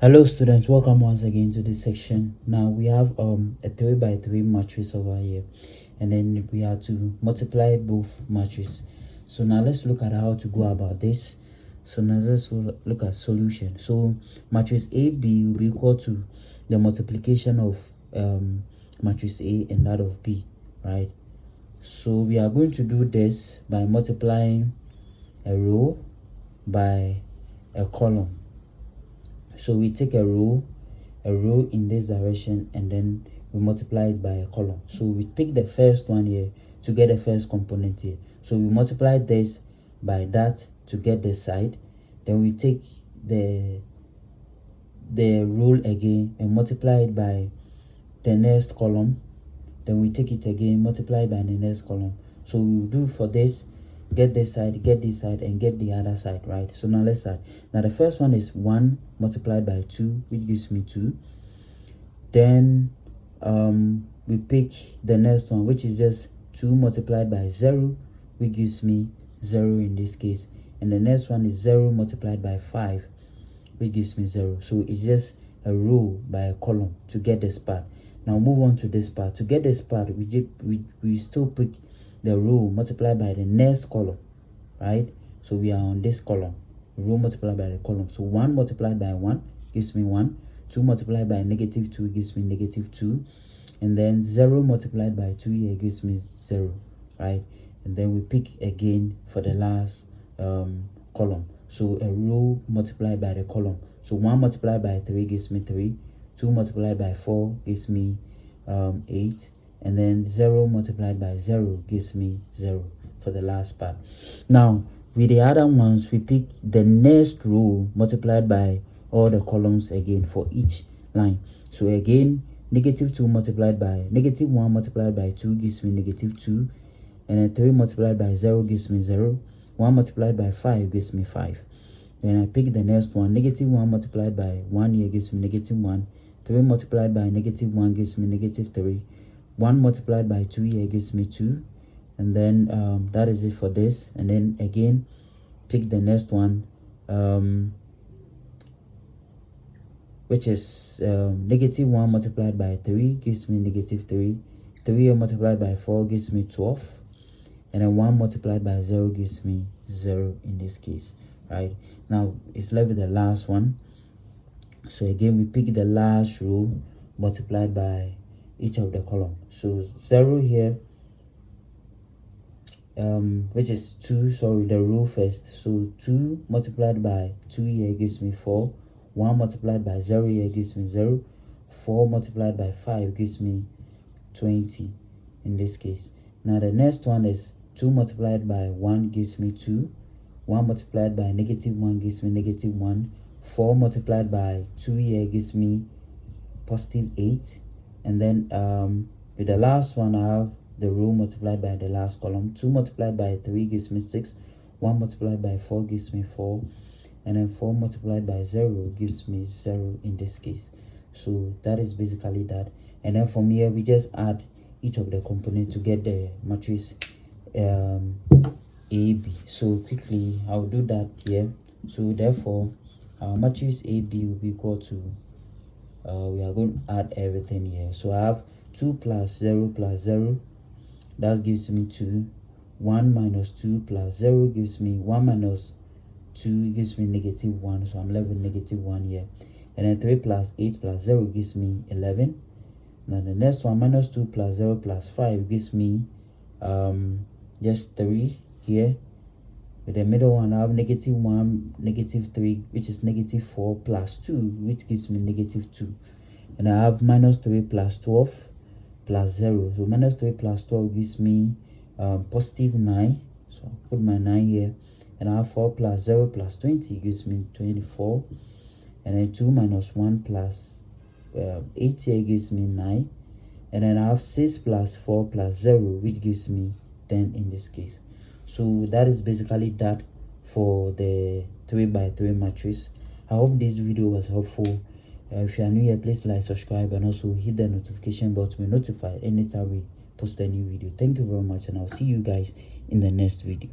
Hello students, welcome once again to this section. Now we have a 3 by 3 matrix over here, and then we have to multiply both matrices. So now let's look at how to go about this. So now let's look at solution. So matrix AB will be equal to the multiplication of matrix A and that of B, right? So we are going to do this by multiplying a row by a column. So we take a row in this direction, and then we multiply it by a column. So we pick the first one here to get the first component here. So we multiply this by that to get this side. Then we take the rule again and multiply it by the next column. Then we take it again, multiply by the next column. So we will do for this, get this side, and get the other side, right? So now let's start. Now the first one is 1 multiplied by 2, which gives me 2. Then we pick the next one, which is just 2 multiplied by 0, which gives me 0 in this case. And the next one is 0 multiplied by 5, which gives me 0. So it's just a row by a column to get this part. Now move on to this part. To get this part, we still pick the row multiplied by the next column, right? So we are on this column, row multiplied by the column. So 1 multiplied by 1 gives me 1. 2 multiplied by negative 2 gives me negative 2. And then 0 multiplied by 2 here gives me 0, right? And then we pick again for the last column. So a row multiplied by the column. So 1 multiplied by 3 gives me 3. 2 multiplied by 4 gives me 8. And then 0 multiplied by 0 gives me 0 for the last part. Now with the other ones, we pick the next row multiplied by all the columns again for each line. So again, negative 2 multiplied by negative 1 multiplied by 2 gives me negative 2. And then 3 multiplied by 0 gives me 0. 1 multiplied by 5 gives me 5. Then I pick the next one. Negative 1 multiplied by 1 here gives me negative 1. 3 multiplied by negative 1 gives me negative 3. 1 multiplied by 2 here gives me 2. And then that is it for this. And then again, pick the next one, which is negative 1 multiplied by 3 gives me negative 3. 3 multiplied by 4 gives me 12. And then 1 multiplied by 0 gives me 0 in this case, right? Now it's left with the last one. So again, we pick the last row multiplied by each of the column. So 0 here, which is 2, sorry, the row first. So 2 multiplied by 2 here gives me 4. 1 multiplied by 0 here gives me 0. 4 multiplied by 5 gives me 20 in this case. Now the next one is 2 multiplied by 1 gives me 2. 1 multiplied by negative 1 gives me negative 1. 4 multiplied by 2 here gives me positive 8. And then with the last one, I have the row multiplied by the last column. 2 multiplied by 3 gives me 6. 1 multiplied by 4 gives me 4. And then 4 multiplied by 0 gives me 0 in this case. So that is basically that. And then from here, we just add each of the components to get the matrix AB. So quickly, I'll do that here. So therefore, our matrix AB will be equal to, we are going to add everything here. So I have 2 plus 0 plus 0. That gives me 2. 1 minus 2 plus 0 gives me 1 minus 2 gives me negative 1. So I'm left with negative 1 here. And then 3 plus 8 plus 0 gives me 11. Now the next one, minus 2 plus 0 plus 5 gives me just 3 here. With the middle one, I have negative 1, negative 3, which is negative 4 plus 2, which gives me negative 2. And I have minus 3 plus 12 plus 0. So minus 3 plus 12 gives me positive 9. So I'll put my 9 here. And I have 4 plus 0 plus 20 gives me 24. And then 2 minus 1 plus 8 here gives me 9. And then I have 6 plus 4 plus 0, which gives me 10 in this case. So that is basically that for the 3 by 3 matrix. I hope this video was helpful. If you are new here, please like, subscribe, and also hit the notification bell to be notified anytime we post a new video. Thank you very much, and I'll see you guys in the next video.